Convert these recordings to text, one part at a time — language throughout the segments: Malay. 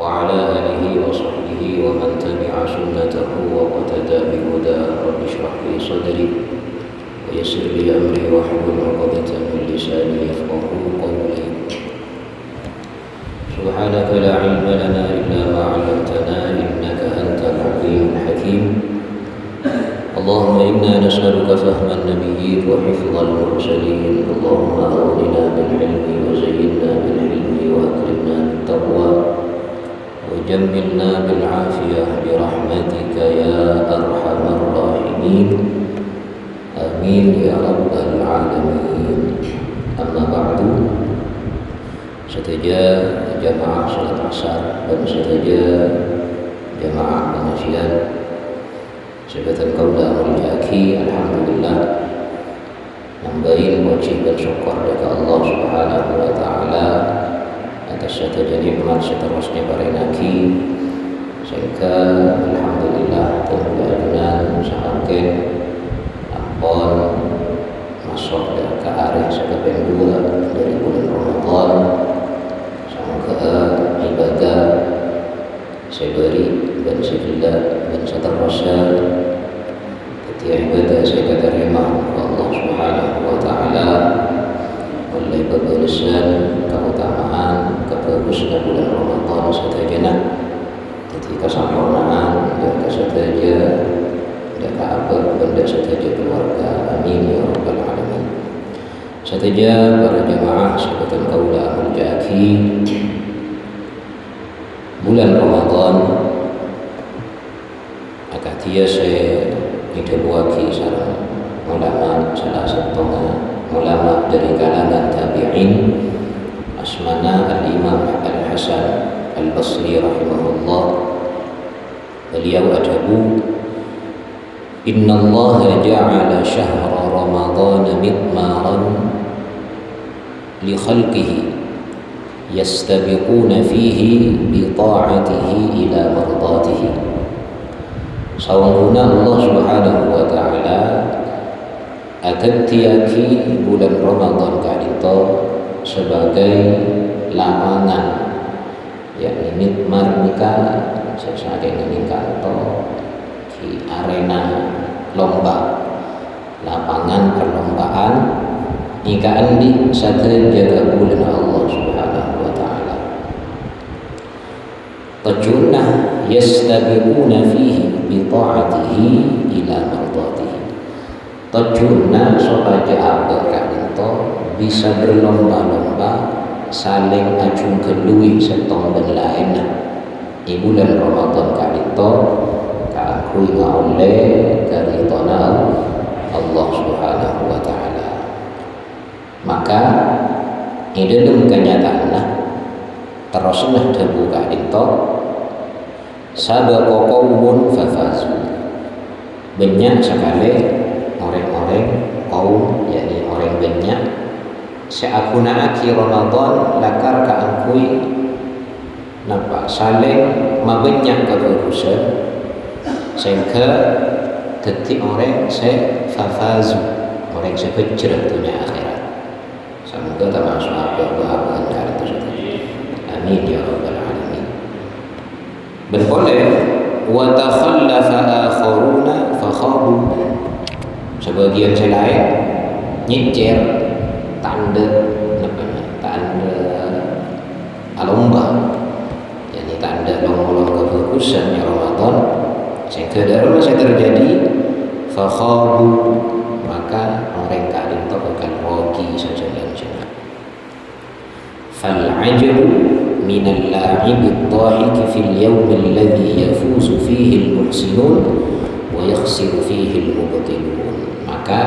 وعلى آله وصحبه ومن تبع سنته واقتدى بهداه. رب اشرح لي صدري ويسر لي أمري واحلل عقدة من لساني يفقهوا قولي. سبحانك لا علم لنا إلا ما علمتنا إنك أنت العليم الحكيم. اللهم إنا نسألك فهم النبيين وحفظ المرسلين. اللهم أغننا بالعلم وزينا بالحلم وأكرمنا بالتقوى وجملنا بالعافية برحمتك يا أرحم الراحمين. آمين يا رب العالمين. أما بعد, seteja jamaah salat asar dan seteja jamaah pengajian sebatan kaula muljaki, alhamdulillah nambahin wajib dan syukur kepada Allah Subhanahu wa taala atas seteja nikmat seterusnya barenaki sehingga alhamdulillah telah sahaken ampun masuk ke arah sekapen 2 dari bulan Ramadan. Semoga ibadah seberi dan segala dan seterusnya setiap ibadah saya terima Allah Subhanahu wa taala oleh kebebasan keutamaan kebagusan bulan Ramadan setajana ketika kesempurnaan dan kesetajah dan keabad benda setajah keluarga. Amin ya rabbal alamin. Setajah para jamaah sebatan kaula muljaki, bulan Ramadan akan tiasa dibuaki sareng ulama salah satu ulama dari kalangan tabi'in asmana al-Imam Al-Hasan Al-Basri rahimahullah. Beliau ajabu, inna Allah ja'ala syahra Ramadan miqmaran li khalqihi yastabiquna fihi bi ta'atihi ila mardatihi. Sawanguna Allah Subhanahu wa taala akan tiaki bulan Ramadan kadito sebagai lapangan yakni nikmar nikah sesuatu nikah atau di arena lomba, lapangan perlombaan nikahan di satu jaga bulan Allah Subhanahu wa taala. Tajunna yastabiquna fihi bi ta'atihi ila mardatihi. Tajunna sopaja abad kadito bisa berlomba-lomba saling ajung kedui setong dan lain di bulan Ramadan kadito kaakui oleh karitona Allah Subhanahu wa taala. Maka ini dalam kenyataan teruslah terbuka itu sabaqa qaumun fafazu. Banyak sekali orang-orang kaum, yakni orang banyak seakuna akhir Ramadan lakar kaangkui nampak saling mabanyak kebagusan sehingga detik orang saya fafazu, orang saya kejar dunia akhirat. Semoga termasuk apa-apa antara itu saja. Amin ya rabbal alamin. Berboleh wa takhallafa akharuna fakhabu. Sebagian saya lain nyecer tanda alomba, yakni tanda lomba-lomba kebagusan ya Ramadan sehingga dalam masih terjadi fakhabu, maka orang kadang itu akan rugi saja yang jenak. Fal'ajabu minal la'ibid dhahiki fil yawm alladhi yafuzu fihi al-muhsinun wa yakhsiru fihi al-mubtilun. Maka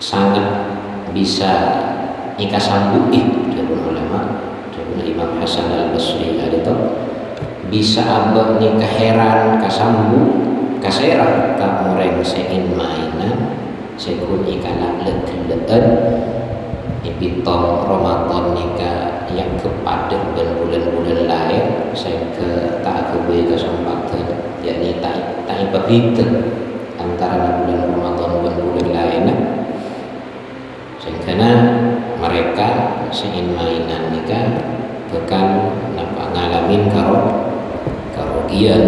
sangat bisa ika sambut dari ulama, dari Imam Hasan Al-Basri itu bisa abah ni keheran kasambu kaserah ka orang sein mainan sekun ika lek-leken ibitong Ramadan nika yang kepada bulan-bulan lain sehingga tak kebui kesempatan, yakni tak ibadah antara bulan Ramadan dan bulan lain sehingga mereka sein mainan nika bekal nampak ngalamin karugian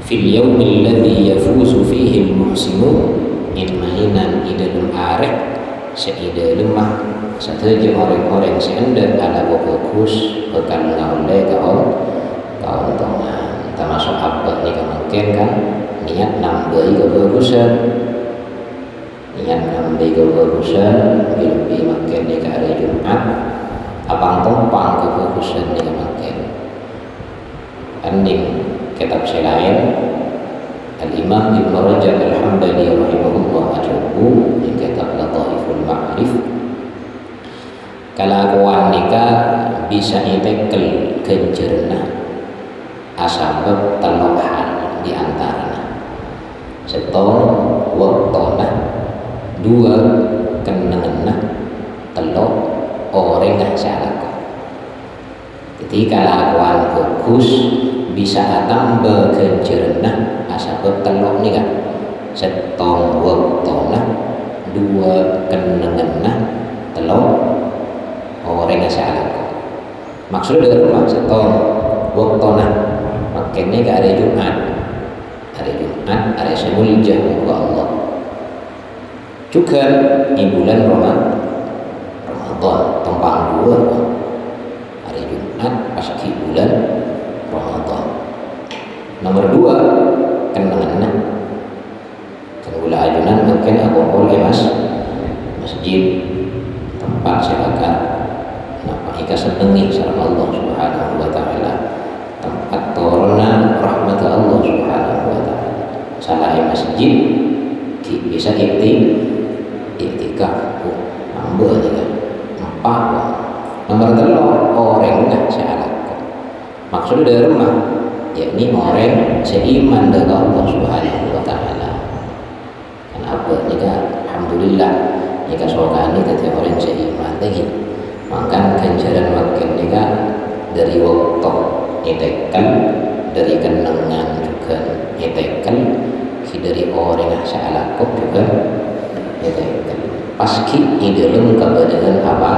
fil yaumil ladzi yafuzu fihi al-muhsinun imainan idalum arek seidalumah sateja orang-orang seendar ala fokus bekan ngaulai keuntungan termasuk apa ni kemungkin kan niat nambah kebagusan lebih makin di hari Jumat abang tumpang kebagusan ni makin anding kitab selain Al-Imam Ibn Rajab Al-Hambali rahimahullah ajabu di kitab Lataiful Ma'rif kelakuan nikah bisa ditekel kencerna asabab telohan di antaranya setong waktona dua kenengenah telok orangah salako ketika lakuan fokus bisa tambah kencerna asabab telok ni kan setong waktona dua kenengenah telok orangah salako maksudnya dengan rumah setong waktona makanya ke hari Jumat hari semuljah muka Allah juga di bulan Ramadan tempang dua hari Jumat pas di bulan Ramadan nomor dua kenangan gula ajunan mungkin aku boleh masjid tempat silakan napa ika senengi sareng Allah Subhanahu wa taala tempat turunna rahmat Allah Subhanahu wa taala salah masjid bisa iktikaf ambil ni kan empat nomor telur orang dah syarat maksudnya dari rumah yakni orang seiman dengan Allah Subhanahu wa taala kenapa ni kan alhamdulillah jika seorang ni tadi orang seiman lagi maka ganjaran makin ni kan dari waktu itekan dari kenangan juga itekan dari orang yang salah kok juga paski idulum kebenaran apa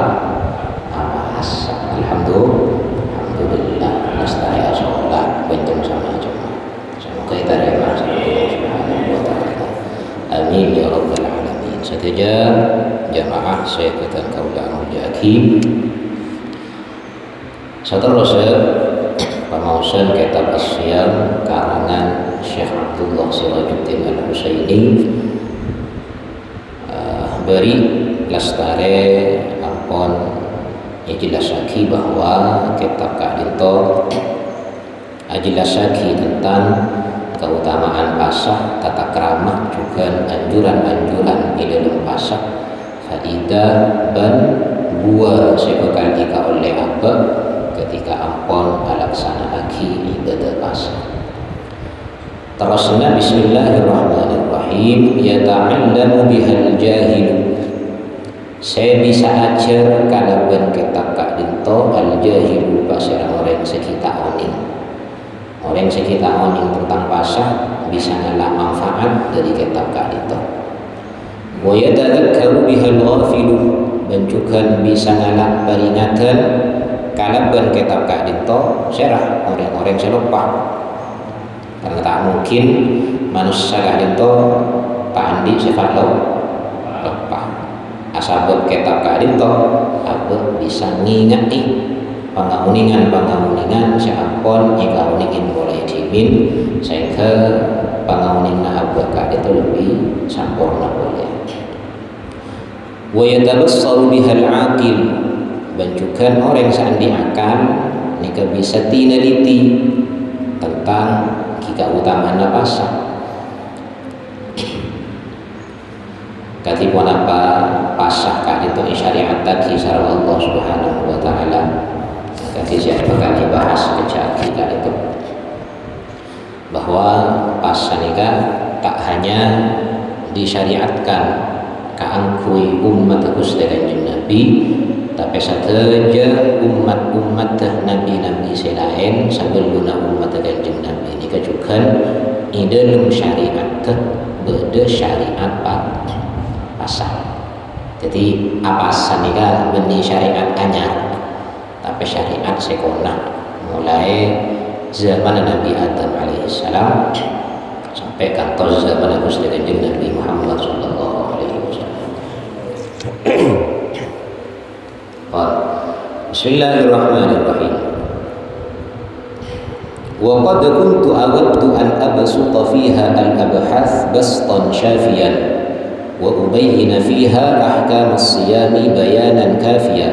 asal alhamdulillah nastaya sholat benjam sama jemaah semoga kita terima Allah Subhanahu wa taala amin ya rabbal alamin saja jamaah saya kata kaulah mujaki seterusnya pemausan kitab As-Siyam karangan Syekh Abdullah Sirajuddin Al-Husaini beri lestare ampun jelasaki bahwa kitab kadinto jelasaki tentang keutamaan pasah tata keramah juga anjuran-anjuran di dalam pasah faidah dan buah sebekal ika oleh apa ketika ampun alaksanaki ibadah pasah. Terusnya bismillahirrahmanirrahim yata'allamu bihal jahil saya bisa ajar kalaban kitab kak dinto al jahil pasir orang sekitar orang sekitar tentang pasah bisa ngalap manfaat dari kitab kak dinto wa yatadhakkaru bihal ghafilu dan juga bisa ngalap peringatan kalaban kitab kak dinto serah orang-orang selupa karena tak mungkin manusia itu tak andi sifat lupa asabab kitab kadin itu apa bisa ngingati pangamuningan siapapun jika uningin mulai dimin sehingga pangamuningan abad kadin itu lebih sempurna boleh wa yatabassaru bihal aqil dan juga orang sandi akan nika bisa tinaliti tentang keutamaan pasah katipun apa pasah kak itu syariat tadi sareng Allah Subhanahu wa taala kaki siapa kan dibahas kecaki kak itu bahwa pasah nikah tak hanya disyariatkan kaangkui umat Gusti Kanjeng Nabi tapi sateja umat-umat nabi-nabi selain sebelum umat Kanjeng Nabi ini juga di dalam syariat beda syariat pasal. Jadi apa sanika benih syariat anyar tapi syariat sekona mulai zaman Nabi Adam alaihissalam sampai kantor zaman Gusti Kanjeng Nabi Muhammad sallallahu alaihi wasallam. Bismillahirrahmanirrahim. Wa qad kuntu awaddu an absuta fiha al-abhath bastan syafiyan wa ubayyina fiha ahkam as-siyami bayanan kafiya.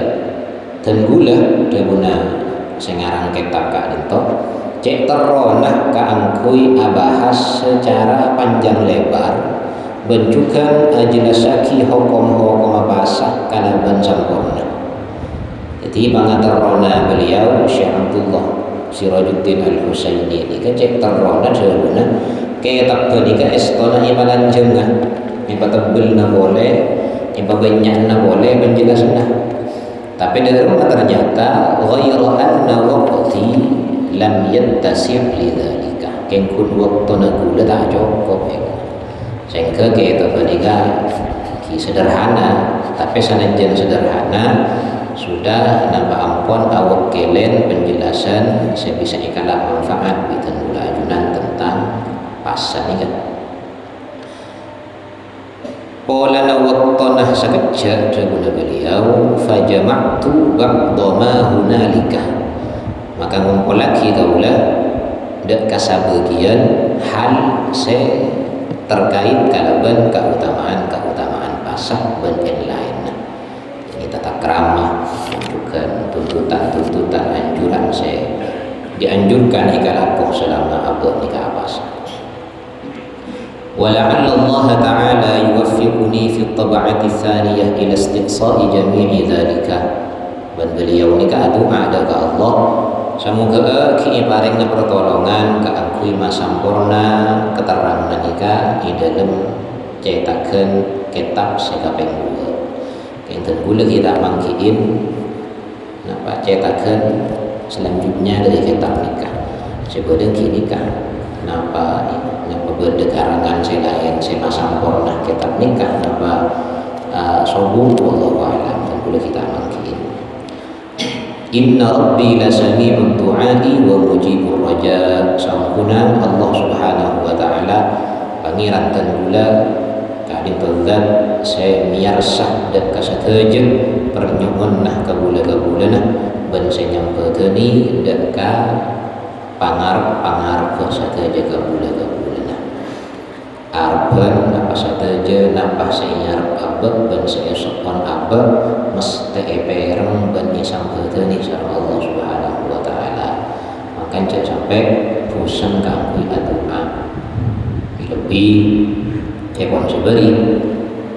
Tenggula debuna sing aran kitab ka dito cek teronah kaangkui abahas secara panjang lebar bencukan ajelasaki hukum-hukum basah kalaban sampurna. Jadi pangaterona beliau Syekh Abdullah Sirajuddin Al-Husaini ini kan cek terona debuna kitab punika estona ibalanjengah iba tebelna boleh iba banyakna boleh penjelasna. Tapi dari rumah ternyata ghairu anna waqti lam yattasi' lidzalika. Kengkun waktuna kula tak cukup ya. Sehingga kita menikah ki sederhana, tapi sanajan sederhana sudah nambah ampun awak kelen penjelasan sebisa ikalah manfaat bitan gula ajunan tentang pasan ini kan. Pola waktona sakejja daguna beliau fajama'tu ba'dha ma hunalika, maka ngumpul lagi kaula dak kasabagian hal se terkait kalaban keutamaan pasah dan yang lain. Ini tata krama bukan tuntutan anjuran se dianjurkan ikalakoh selama abad nikah pasah. ولعل الله تعالى يوفقني في الطبعة الثانية إلى استقصاء جميع ذلك. Dan beliau ni doa ada ke Allah semoga ki paringna pertolongan ka akui masampurna keterangan nika di dalam cetakan kitab sekaping 2. Kenten gula kita mangkiin napa cetakan selanjutnya dari kitab nikah. Sebelum kini nikah napa berdekarangan selain sema sampurna kitab nikah napa sobu wallahu a'lam dan kula kita mangkin. Inna rabbi la sami'ud du'ai wa mujibur raja. Sampuna Allah Subhanahu wa taala pangeran tan kula kadin tazat saya miarsah dak kasateje pernyuhunna kabula-kabulana ban saya nyampeukeuni dak ka pangarep sateje kabula-kabulana. Arban apa sateje nambah senyar abad dan saya sopan abad mesti epereng dan nyampeuteuning sareng Allah Subhanahu wa taala. Maka jangan sampai bosan kanggo doa. Lebih cepon seberi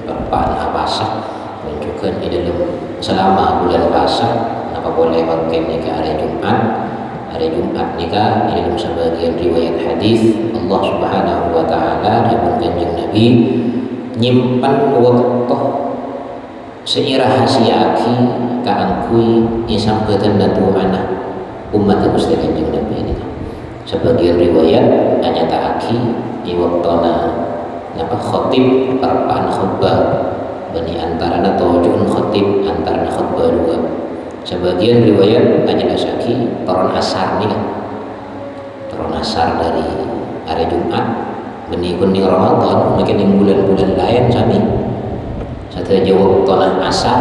bapak pasah menunjukkan di dalam selama bulan pasah apa boleh makin ke hari Jumat. Hari Jumat nikah di dalam sebagian riwayat hadis Allah Subhanahu wa taala dan Kanjeng Nabi nyimpan waktu seirahasiaki kaangkui isampeuteun doana umat Gusti Kanjeng Nabi ini. Sebagian riwayat nyataaki di waktuna napa khatib perpaan khutbah bani antarana tawajjuhun khatib antarana khutbah 2. Sebagian riwayat nyataaki taron asar nih kan. Taron asar dari hari Jumat benih kuning Ramadan mungkin yang bulan-bulan lain sami satu jawab tanah asar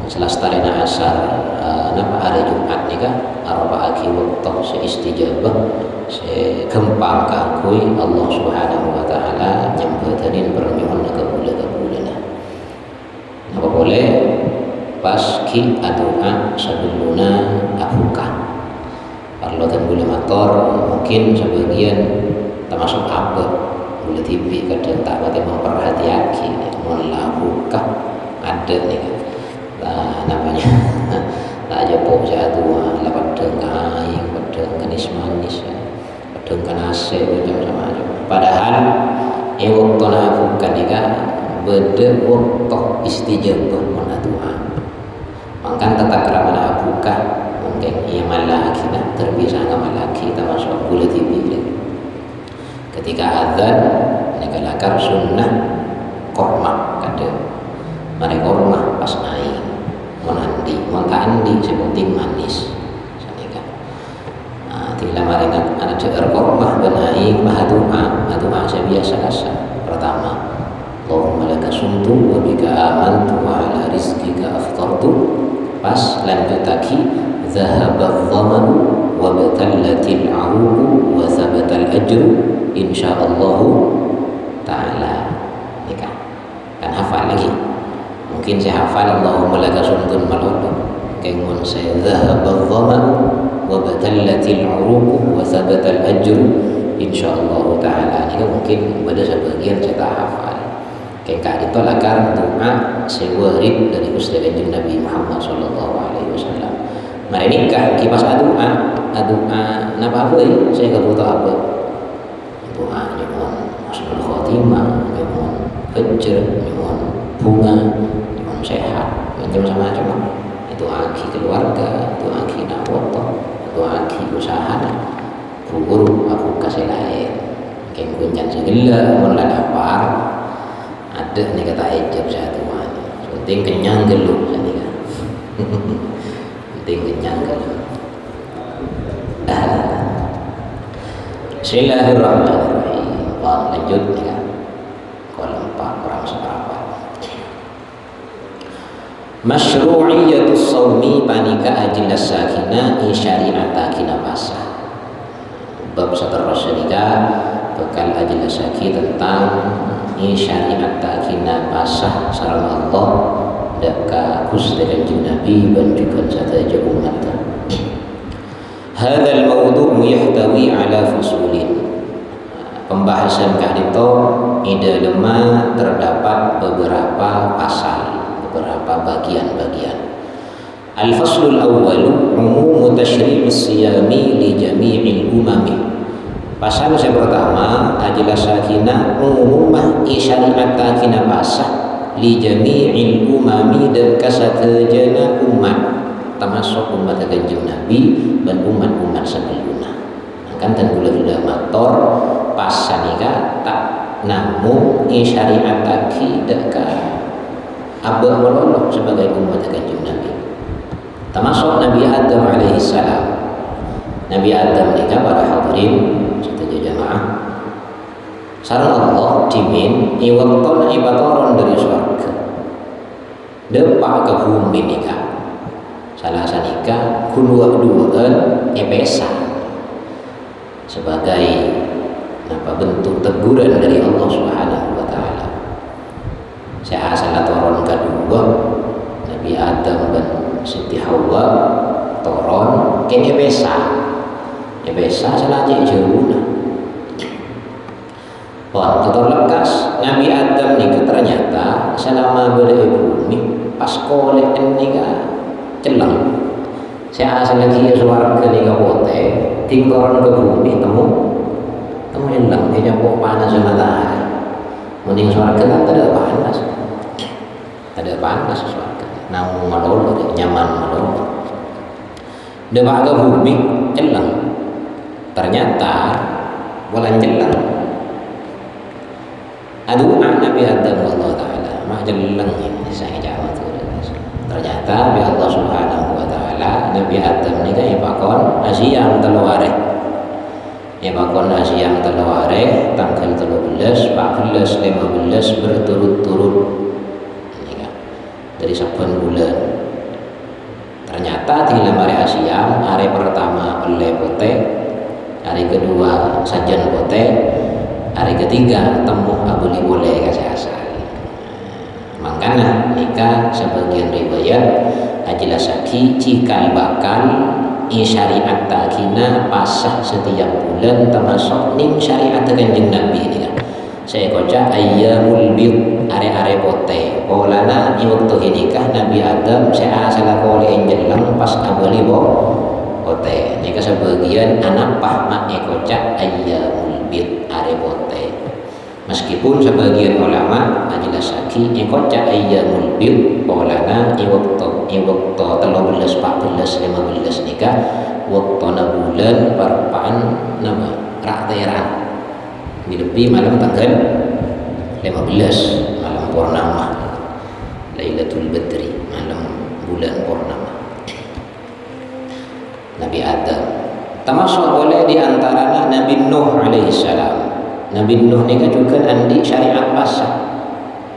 selastarina asar napa hari Jumat nika arba aki waktu seistijabah sekempang kangkui Allah Subhanahu wa taala nyampeuteunin pernyuhun ke bulan-bulan. Napa boleh pas ki adoa sabuluna abuka. Kalau dan boleh motor mungkin sebagian termasuk apa boleh TV kadang tak berarti memperhatiaki mulai buka ada nih namanya tak aja pok jadua lawan dengai pedeng manis pedeng kanase macam-macam padahal waktu bukan nih kan beda waktu istijabah mana doa maka tata kerama buka mungkin ia malah kita terbiasa nggak lagi termasuk boleh TV ketika azan negalakar sunnah korma kada mari korma pas naik monandi sebuting manis sanika maringat anak ceer kormah benaing mah doa saya biasa asa. Pertama, Allahumma laka sumtu wa bika amantu wa ala rizqika aftartu. Pas lanjut lagi, dhahaba dhamanu wa batallatil aruqu wa thabatal ajru insyaallah ta'ala. Nikah kan hafal lagi, mungkin saya hafal Allahumma laka sumtun malodo kengon saya dhahaba dhamanu wa batallatil aruqu wa thabatal ajru insyaallah ta'ala. Ini mungkin pada sebagian saya tak hafal. Kayak itu lakar doa sewarid dari Ustaz Nabi Muhammad sallallahu alaihi wasallam. Mari nikah kipas doa napa apa ini? Saya enggak butuh apa. Doa nyuwun husnul khotimah, nyuwun hajr, nyuwun bunga, nyuwun sehat, macam-macam. Itu aki keluarga, itu aki nawoto, itu aki usaha. Guru aku kasih lain. Kayak kuncan segala mun lapar. Ada nih kata hijab satu mana, penting kenyang geluk tadi kan, penting kenyang geluk. Bismillahirrahmanirrahim. Lanjut nih kan, kolom 4 kurang seberapa. Masyru'iyatus shaumi panika ajilas sakina syari'ata kina pasah. Bab seterusnya nikah bekal ajilas saki tentang syariat takina pasah sarang Allah daka Gusti Kanjeng Nabi dan juga sahaja umat. Hadzal mawdu' yahtawi ala fusulin. Pembahasan kadito ida lemah terdapat beberapa pasal, beberapa bagian-bagian. Al-faslul awwalu umumu tasyri'is siyami li jami'il umami. Pasal yang pertama adalah sakinah umumah syariat takina pasah li jami'il umami dan kasatejana umat termasuk umat Kanjeng Nabi dan umat-umat sebelumnya. Kan tan gula-gula motor pasah nikah tak namun syariat takidah ka abah melolok sebagai umat Kanjeng Nabi. Termasuk Nabi Adam alaihi salam. Nabi Adam nikah para hadirin jamaah sareng Allah dimin iwakton ibatoron dari surga depak ke bumi nikah salah sanika kedua-duaan epesa sebagai apa bentuk teguran dari Allah Subhanahu wa taala. Saya salah toron kedua Nabi Adam dan Siti Hawa toron ke epesa salah jauh. Wah, kita lekas Nabi Adam nih ternyata selama berada bumi pas kolek ini kan celang. Saya asal lagi suara ke nih kapote tinggal ke bumi temu celang dia nyamuk panas matahari. Mending suara ke kan tidak panas suara ke. Nang malolo nyaman malolo. Dewa ke bumi celang. Ternyata bulan celang. Aduh Nabi Adam Allah Ta'ala mah jeleng ini saya jawab tuh. Ternyata bi Allah Subhanahu wa taala Nabi Adam ni kan ipakon asiam teluare. Ipakon asiam teluare tanggal 13, 14, 15 berturut-turut. Ini kan dari saben bulan. Ternyata di lemari asiam hari pertama oleh pote, hari kedua sajen pote, hari ketiga temu abuli boleh kasih asal. Makanya nikah sebagian riwayat ajelasaki cikal bakal syariat takina pasah setiap bulan termasuk ning syariat Kanjeng Nabi ini kan. Saya baca ayyamul bid are-are pote. Polana di waktu nikah Nabi Adam saya salah kali enjelang pas abuli pote. Nikah sebagian anak pahma ekoca ayyamul bid are pote. Meskipun sebagian ulama ajelasaki ekoca ayyamul bid polana di waktu 13, 14, 15 nikah waktu bulan parpaan nama rakteran lebih malam tanggal 15 malam purnama Lailatul Badri malam bulan purnama. Nabi Adam termasuk boleh di antara Nabi Nuh alaihissalam. Nabi Nuh ni juga andi syariat pasah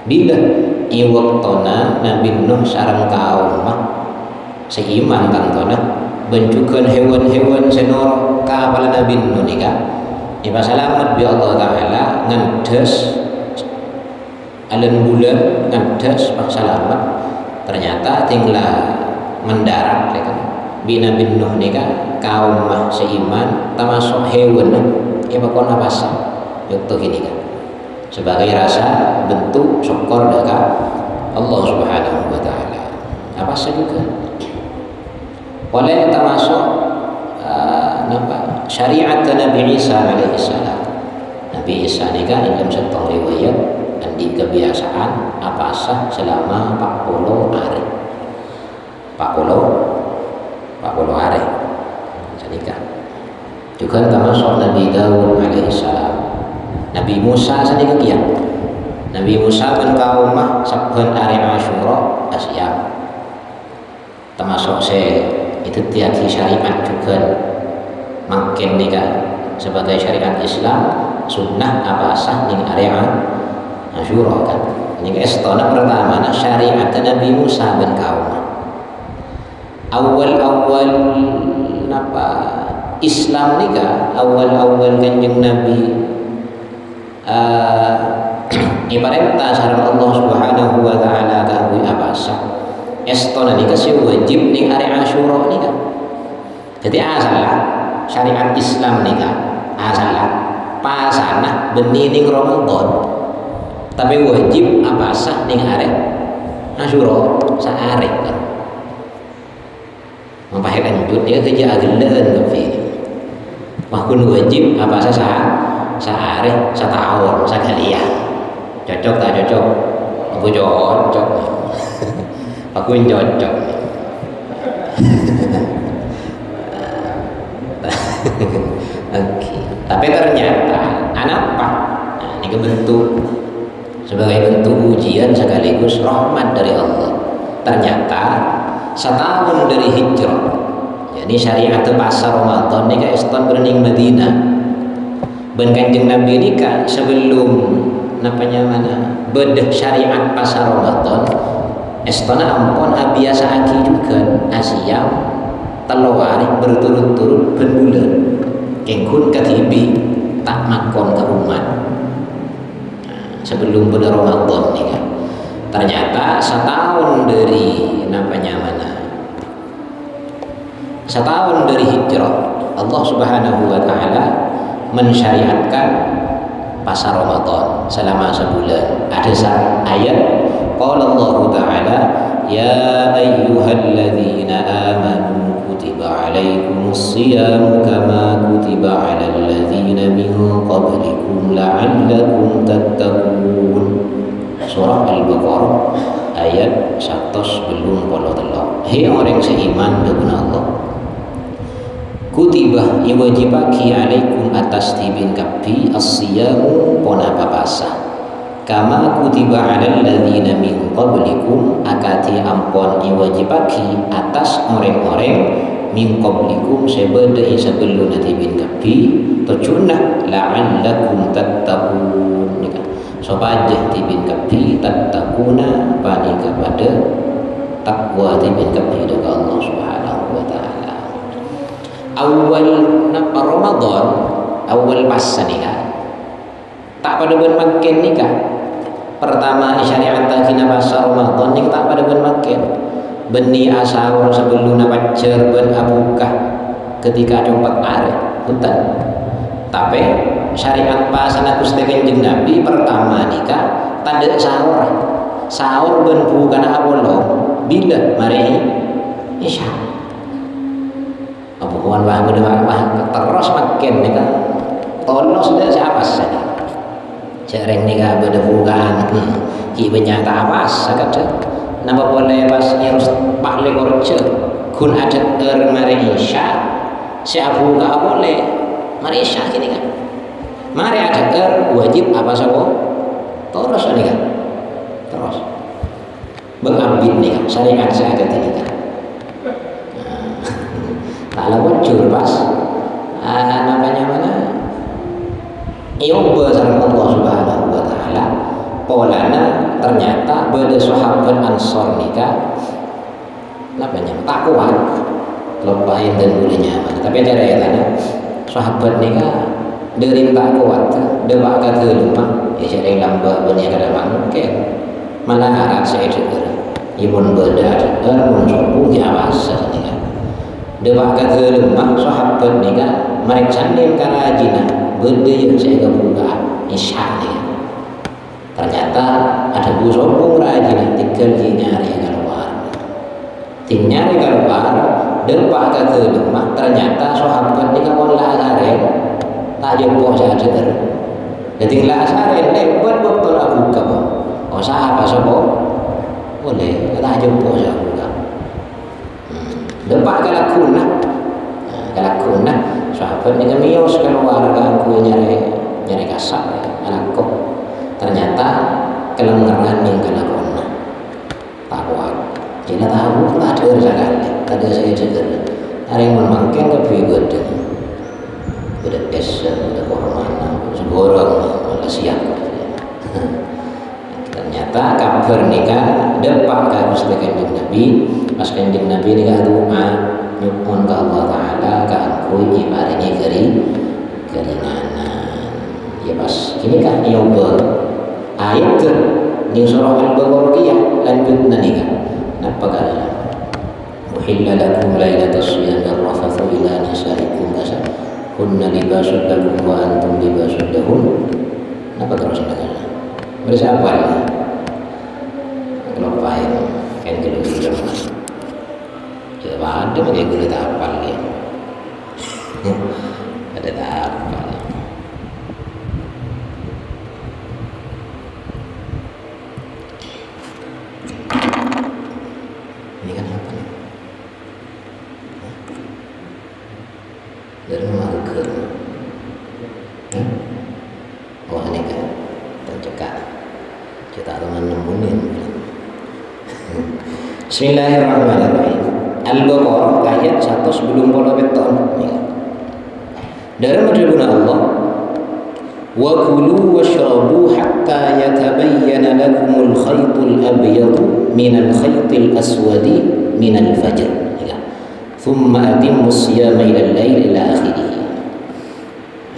bila iwaktona Nabi Nuh sarang kaum seiman tantona bencukan hewan-hewan senor kapal Nabi Nuh ni kan iba selamat bi Allah Ta'ala ngandes alen bulan ngandes bang selamat ternyata tinggal mendarat ya kan bi Nabi Nuh ni kan kaum seiman termasuk hewan iba kona pasah yaitu gini kan sebagai rasa bentuk syukur dekat Allah Subhanahu wa Ta'ala apa juga oleh termasuk syariat Nabi Isa alaihissalam. Nabi Isa ni kan dalam satu riwayat andi kebiasaan apa sah selama 40 hari 40 hari jadi kan juga termasuk Nabi Daud alaihissalam. Nabi Musa sendiri kian. Nabi Musa dan kaum saben hari Asyura asyam. Termasuk itu tiada syariat juga makin nikah sebagai syariat Islam sunnah apa sah ning area Asyura kan. Ini estona pertama syariat Nabi Musa dan kaum. Awal napa Islam nikah awal kanjeng Nabi ibaratnya sareng Allah Subhanahu wa Ta'ala kahwi apa sah estona ni kasih wajib ning hari Asyura ni kan jadi asalah syariat Islam ni kan asalah pasana benih ning Ramadan tapi wajib apa sah ning hari Asyura sehari kan mempahirkan dia kerja agelan tapi wakun wajib apa sah sehari setahun sekali ya cocok tak cocok aku cocok aku cocok okay. Tapi ternyata apa nah, ini bentuk sebagai bentuk ujian sekaligus rahmat dari Allah ternyata setahun dari hijrah jadi syariat pasar Ramadan ini kayak setahun berening Madinah ben kanjeng Nabi ini kan sebelum bedah syariat pasar Ramadan estona ampun biasa aki juga Asia telawari berturut-turut ben bulan kengkun katibi tak makon ke umat sebelum bedah Ramadan ini kan ternyata setahun dari setahun dari hijrah Allah Subhanahu wa Ta'ala mensyariatkan pasar Ramadan selama sebulan. Ada ayat qala Allah Ta'ala ya ayyuhalladzina amanu kutiba alaikumus siyamu kama kutiba alal ladzina min qablikum la'allakum tattaqun. Surah Al-Baqarah ayat 183. Hei orang seiman dengan Allah kutibah iwajibaki alaikum atas tibin kapi as-siyamu pona papasa kama kutiba alal ladzina min qablikum akati ampon iwajibaki atas orang-orang min qablikum sebelum tibin kapi tujunna la'allakum tattaqun nika sobaje tibin kapi tattaquna bani kepada takwa tibin kapi dengan Allah Subhanahu wa Ta'ala. Awal Ramadan awal pas nikah tak pada bulan makin nikah pertama syariat kina pasar Ramadan ni tak pada bulan makin beni asar sebelum nabacer ben abukah ketika ada 4 hari hutan tapi syariat pasana kustekan jeung Nabi pertama nikah tanda sahur ben bukan abolong bila mari isya Abuan wah terus makin ni kan tolos dah siapa saja cereng ni kan berdebukan hibanya tak apa saja nama boleh pas harus balik kerja kun ada mari isya siapa gak boleh mari isya gini kan mari ada wajib apa saja terus ni kan terus mengabid ni kan syariat saya ada ini kan kalau muncul pas namanya mana? Iyoba sama Allah Subhanahu wa taala. Polana ternyata beda sahabat Ansor nikah namanya tak kuat lepain dan boleh nyaman. Tapi cara ya tanya sahabat nikah dari tak kuat debak kata lemah ya cara yang lambat banyak kada manuk ke mana arah saya dengar imun beda dengar mun sopu ya masa nikah debak kata lemah sahabat nikah mereka nih karajina beda yang saya kebuka insya Allah. Ternyata ada bu sombong rajin tinggal nyari keluar nyari keluar dempak kata lemah ternyata sahabat ni kawan lah asaren tak jumpa saya dengar jadi lah asaren lebat waktu lah buka oh sahabat sopo boleh tak jumpa saya buka dempak kalakuna sahabat ni kemios keluar aku nyari kasar anakku ternyata kelengaran yang kelakona tahu jadi tahu tak ada sekali tak ada saya dengar ada yang memangkin tapi gede udah desa udah kormana seborong malah siap ternyata kabar nikah depak ke Gusti Kanjeng Nabi pas Kanjeng Nabi nikah doa nyuwun ke Allah Taala kanggo ibaratnya keringanan ya pas kini kan nyoba ayat di surah Al-Baqarah lanjutna nikah napa kala uhilla lakum lailatas siyam rafathu ila nisaikum kasa kunna libasun lakum wa antum libasun lahum napa terus nikah berisa apa kelopain kan kalau kita coba ada bagi kulit apal ya ada apa ini kan apa nih dari marker wah ini kan tercekak kita teman nemuin Bismillahirrahmanirrahim Al-Baqarah ayat 1 sebelum pola beton dari madhubuna Allah wa kulu washrabu hatta yatabayyana lakumul khaytul abyadu minal khaytil aswadi minal fajr thumma atimmu siyama ilal lail ila akhirih.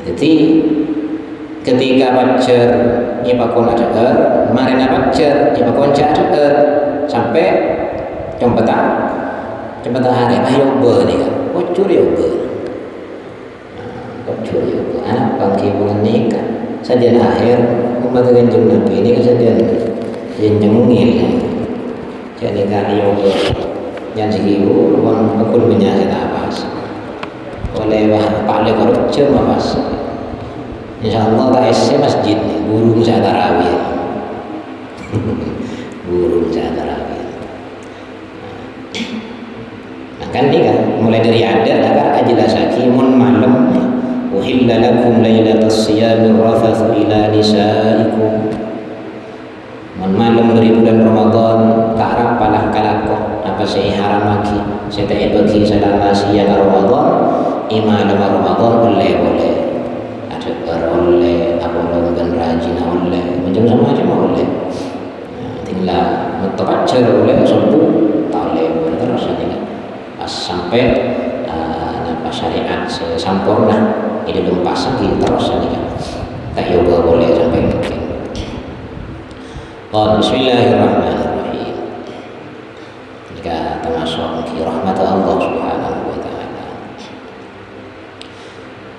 Jadi ketika fajar ipakon ada marina fajar ipakon ada sampai jam petang hari ayo ber ni kan bocor ya ber anak bangki bulan nikah sajian akhir umat Kanjeng Nabi ini kan sajian nyengil jadi kan ayo ber yang segitu pun menyakit apa oleh paling korupsi cuma pas insyaallah tak isi masjid burung saya tarawih burung saya tarawih kan ini kan mulai dari ada agar ajelasaki mun malam uhilla lakum lailatas siyami rafathu ila nisaikum mun malam dari bulan Ramadan tak apalah kalako apa saya haram lagi saya tak bagi selama siang Ramadan imalam Ramadan boleh ada beroleh abang dan rajin oleh macam-macam oleh tinggal mutabacar oleh sembuh tak boleh terus saja sampai nampak syariat sempurna ini belum pasang kita terus ini kan tak yoga boleh sampai mungkin. Bismillahirrahmanirrahim. Jika termasuk rahmat Allah Subhanahu wa taala.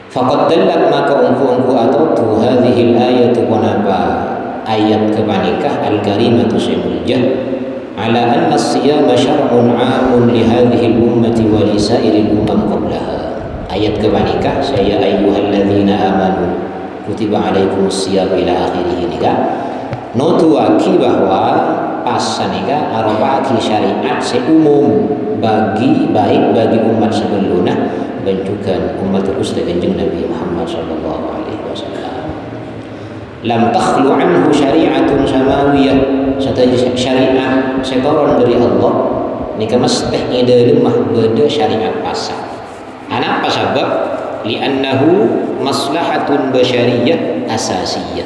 Faqad dallat maka ungku atau hadhihi al-ayatu wa naba ayat kebanikah al-karimatu simujah على أن الصيام شرع عام لهذه الأمة ولسائر الأمم قبلها ayat kebanikah saya ayyuhalladzina amanu kutiba alaikumus siyam ila akhirih nikah nutuaki bahwa pasan nikah arafaki syariat seumum bagi baik bagi umat sebelumnya dan juga umat Gusti Kanjeng Nabi Muhammad sallallahu alaihi wasallam lam takhlu anhu syari'atun samawiyah satu syariat setoran dari Allah nikah mesti ide lemah beda syariat pasal anak apa sebab li'annahu maslahatun basyariyah asasiyah.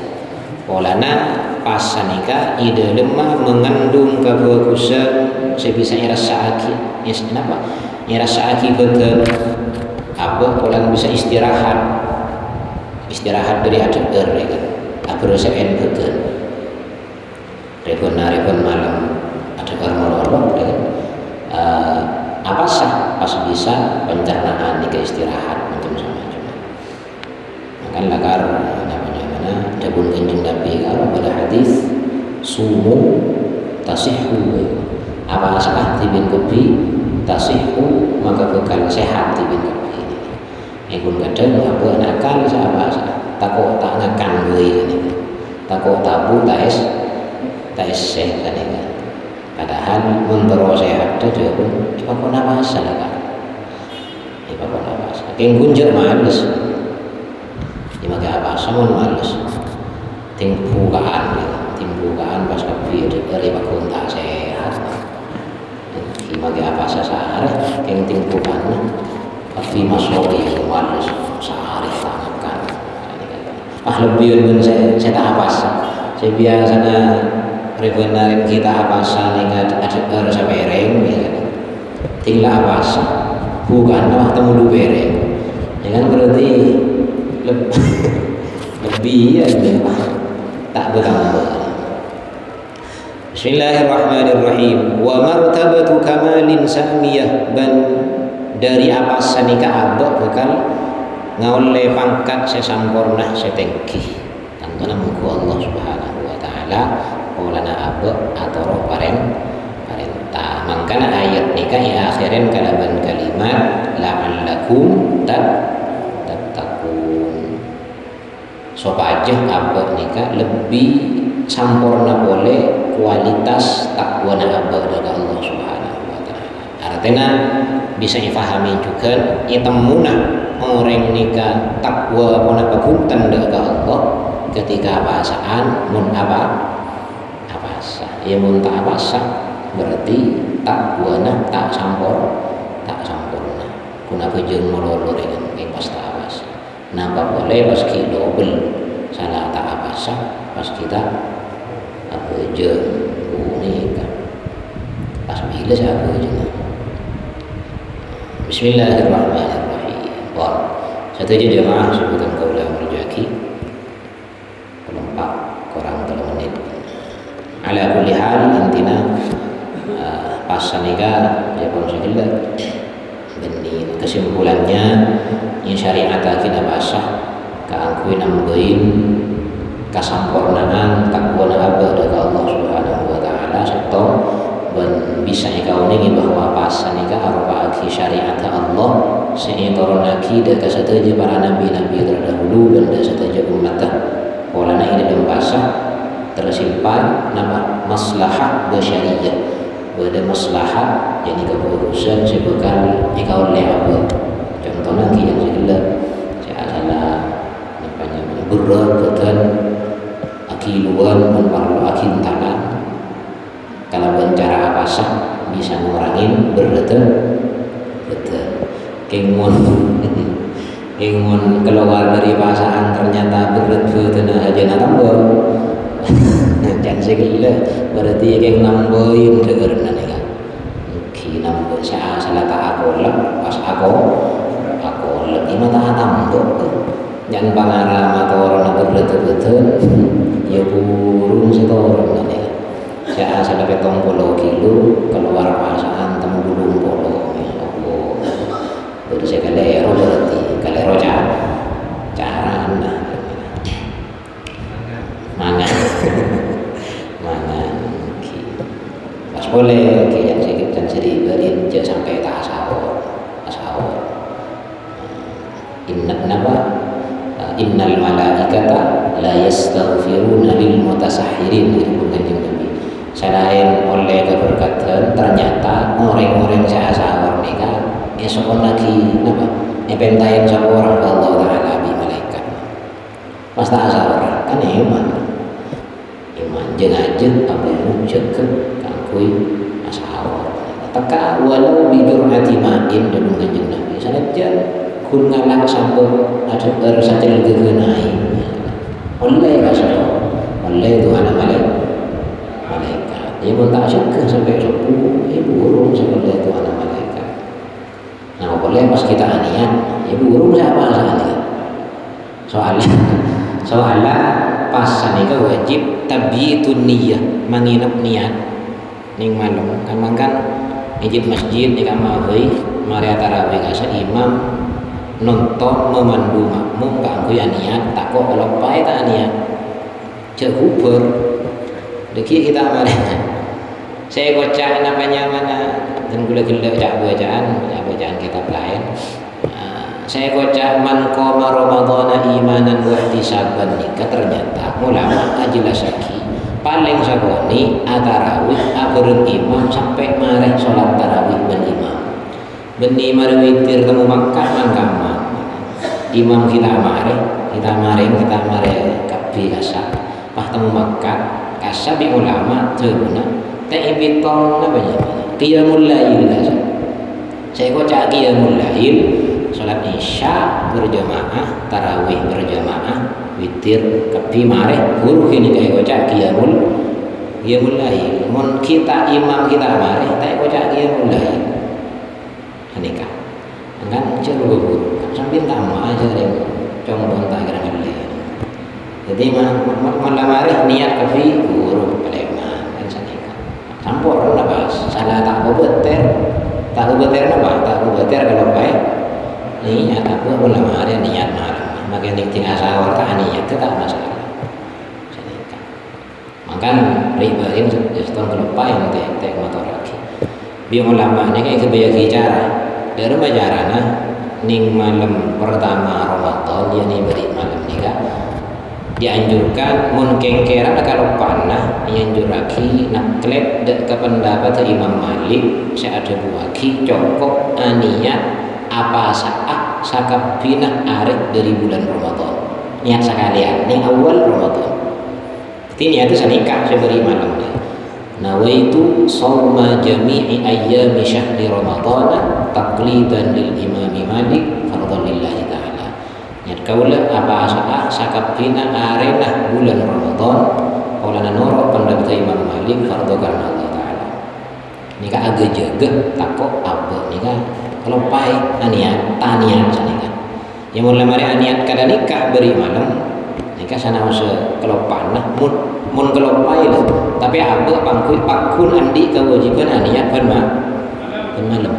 Polana pasanika ide lemah mengandung kebagusan sebisa irasaaki kenapa irasaaki betul apa polan bisa istirahat dari adat kan apa resep betul repon malam ada karmololog kan apa sah pas bisa pencernaan nika istirahat macam sama makan lakar namanya mana dabun kanjeng Nabi kalau pada hadis sumu tasihhu apa sah tibin kopi tasihhu maka bekal sehat tibin kopi ini pun kadang apa nakal sama takut tak ngakan ini takut tabu tak es sehat ini padahal mentero sehat itu juga pun apa kok nafas kan apa kok nafas keng kunjur males dimakai apa samun males timbukaan pas kopi dari bakun tak sehat dimakai apa sehari keng timbukaan kopi masori males sehari tak makan lebih pun saya tak apa saya biasanya revenarin kita apasan ingat ada sampai reng ya tinggal apasan bukan waktu mulu bereng ya kan berarti lebih ya tak bertambah. Bismillahirrahmanirrahim. Wa martabatu kamalin samiyah ban dari apasan ika abad bakal ngaule pangkat sesampurna setengki tantuna muku Allah subhanahu wa ta'ala olana abad atau parentah mangkana ayat nikah ya akhirin kalaban kalimat la'allakum tattaqun sopa aja abad nikah lebih sampurna boleh kualitas takwana abad dari Allah subhanahu wa ta'ala artinya bisa difahami juga itemuna orang nikah takwa pun apa pun tanda ke Allah ketika pasaan mun apa ya mun tak abasa berarti takwana tak sampurna kuna pejeung molor dengan pas tak abasa napa boleh pas ki double salah tak abasa pas kita apa jeung nikah pas bila saya apa jeung Bismillahirrahmanirrahim. Satu aja jemaah sebutan kaulah merjaki pelempak kurang 3 menit. Ala kulli hal intina pasanika japon segala benih kesimpulannya yang syariat kita basah keangkuin nambahin kasampurnaan takwana abad dari Allah subhanahu wa ta'ala serta dan bisa kau ini bahwa pasan ini arupa akhi syariat Allah seitornaki data sateja para nabi-nabi terdahulu dan data sateja umatah polana ini dan pasah tersimpan nama maslahat basyariyah pada maslahat jadi keputusan sebekal ikau leaba contohnya yang segala saya salah namanya berat dan akiluan memperlu akintalan kalau bencara apa sah bisa ngurangin betul kengun keluar dari pasangan ternyata berat betul aja nambah jangan segala berarti yang nambahin dengerin nih kan mungkin nambah saya salah tak aku lah pas aku lagi mata tambah jangan pangarah mata orang betul ya burung setoran nih saya asal dapat 30 kilo keluar pasangan temu belum polo ya Allah jadi saya kalero berarti kalero cara mangan pas boleh yang sedikit dan sedikit beri sampai tak sahur innal malaikata la yastaghfiruna lil mutasahhirin itu kanjeng Nabi selain oleh keberkatan ternyata orang-orang saya sahur nikah esok lagi apa ngepentain sama orang Allah Ta'ala bi malaikat pas tak sahur kan iman jenajah apa yang cekek kangkui sahur teka walau bijur hati main dan kanjeng Nabi sanajan kun ngalak sabuk ada bersajil gegenai oleh rasa oleh Tuhan malaikat dia pun tak syukur sampai suku ibu burung sampai Tuhan malaikat. Nah boleh pas kita niat ibu burung siapa asalnya soalnya pas sanika wajib tabyitun niyyah menginap niat ning malam kan ijib masjid di kamari mari tarawih kasa imam nonton memandu makmum kanggo niat tak kok kalau pae tak niat cek huber deki kita mari saya baca namanya mana dan gula-gula bacaan kitab lain. Saya baca man qama ramadhana imanan wa ihtisaban nikah ternyata ulama ajelasaki paling saboni tarawih abareng imam sampai mareh salat tarawih ben imam. Beni mari witir temu Makkah mangkama. Imam kita mare kapi asa. Pas temu Makkah kasabi ulama teuna teh ibiton namanya qiyamul lail. Saya baca qiyamul lail salat isya berjamaah, tarawih berjamaah, witir kapi mare guru kini kayak baca qiyamul lail. Mun kita imam kita mare tak baca qiyamul lail. Anika. Kan ceru guru sambil kamu aja yang combon tak gerak lain. Jadi malam mare niat kapi guru paleman kan sanika. Campur lah bas. Salah tak beter kalau baik niat aku ulama ada niat malam makin tinggal sahur tak niat itu tak masalah makan ribain setahun kelupa yang tek motor lagi biar ulama ini kayak kebiasaan cara dari majarana ning malam pertama Ramadan dia nih beri malam nikah dianjurkan mun kengkeran kalau panah dianjuraki nak klep dek ke pendapat Imam Malik saya ada buaki cokok niat apa saat sakabina arif dari bulan Ramadan niat sekalian ini awal Ramadan jadi niat itu senikah saya beri malam nawaitu sawma jami'i ayyami syahri Ramadan taqlidan lil imami Malik fardhan lillahi ta'ala niat kaulah apa saat sakabina arif bulan Ramadan kaulana nurut pendapat Imam Malik fardhu karena Allah ta'ala nikah agak jaga takut apa nikah kalau pai niat taniat sanika yang mulai mari niat kada nikah beri malam nikah sana usaha kalau panah mun kalau pai lah tapi apa pakun andi kewajiban niat ben malam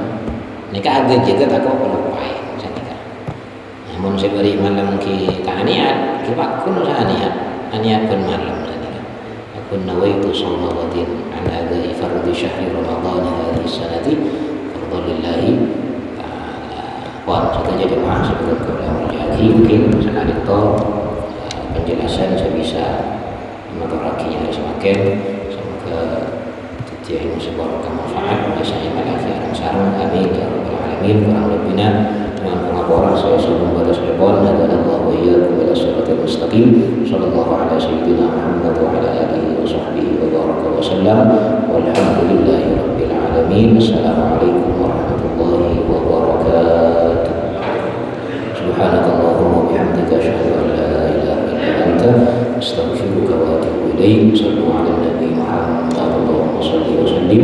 nikah agak jaga takut kalau pai sanika namun saya beri malam ki taniat ki pakun usaha niat ben malam sanika aku nawaitu shawma wadin ala hadhi fardhi syahri ramadhan hadhihi sanati fardhu Wan, kita jadi jemaah sebelum kemudian lagi mungkin sekali tol penjelasan saya bisa mengorakinya semakin semoga tiada yang sebuah manfaat saya malaki orang sarung amin ya rabbal alamin kurang lebihnya dengan pengakuan saya sebelum batas rebon adalah Allah wa iyyakum ila shiratal mustaqim sallallahu ala sayyidina Muhammad wa ala alihi wa sahbihi wa baraka wa sallam walhamdulillahi rabbil alamin. Assalamualaikum warahmatullahi wabarakatuh. سبحانك اللهم وبحمدك أشهد أن لا إله إلا أنت أستغفرك وأتوب إليك. صلوا على النبي محمد اللهم صل وسلم